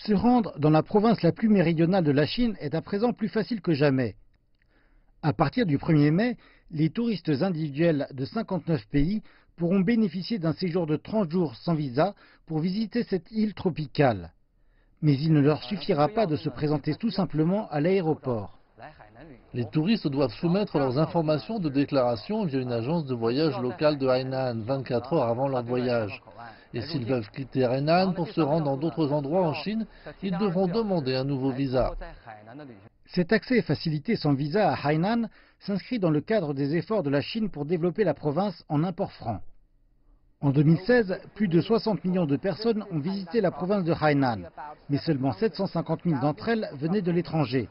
Se rendre dans la province la plus méridionale de la Chine est à présent plus facile que jamais. À partir du 1er mai, les touristes individuels de 59 pays pourront bénéficier d'un séjour de 30 jours sans visa pour visiter cette île tropicale. Mais il ne leur suffira pas de se présenter tout simplement à l'aéroport. Les touristes doivent soumettre leurs informations de déclaration via une agence de voyage locale de Hainan 24 heures avant leur voyage. Et s'ils veulent quitter Hainan pour se rendre dans d'autres endroits en Chine, ils devront demander un nouveau visa. Cet accès facilité sans visa à Hainan s'inscrit dans le cadre des efforts de la Chine pour développer la province en import franc. En 2016, plus de 60 millions de personnes ont visité la province de Hainan, mais seulement 750 000 d'entre elles venaient de l'étranger.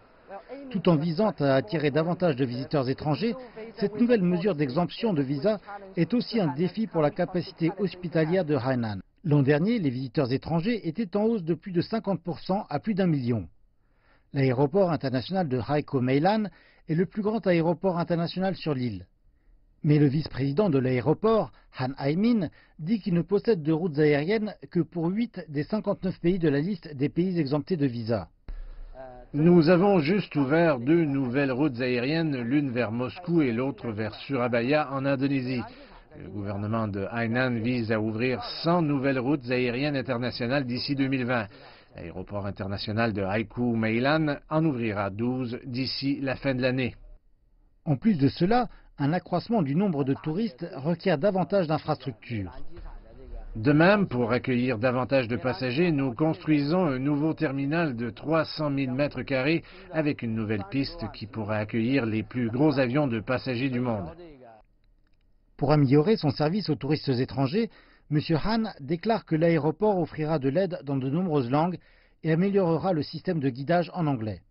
Tout en visant à attirer davantage de visiteurs étrangers, cette nouvelle mesure d'exemption de visa est aussi un défi pour la capacité hospitalière de Hainan. L'an dernier, les visiteurs étrangers étaient en hausse de plus de 50% à plus d'1 million. L'aéroport international de Haikou Meilan est le plus grand aéroport international sur l'île. Mais le vice-président de l'aéroport, Han Haimin, dit qu'il ne possède de routes aériennes que pour 8 des 59 pays de la liste des pays exemptés de visa. Nous avons juste ouvert 2 nouvelles routes aériennes, l'une vers Moscou et l'autre vers Surabaya en Indonésie. Le gouvernement de Hainan vise à ouvrir 100 nouvelles routes aériennes internationales d'ici 2020. L'aéroport international de Haikou Meilan en ouvrira 12 d'ici la fin de l'année. En plus de cela, un accroissement du nombre de touristes requiert davantage d'infrastructures. De même, pour accueillir davantage de passagers, nous construisons un nouveau terminal de 300 000 mètres carrés avec une nouvelle piste qui pourra accueillir les plus gros avions de passagers du monde. Pour améliorer son service aux touristes étrangers, M. Han déclare que l'aéroport offrira de l'aide dans de nombreuses langues et améliorera le système de guidage en anglais.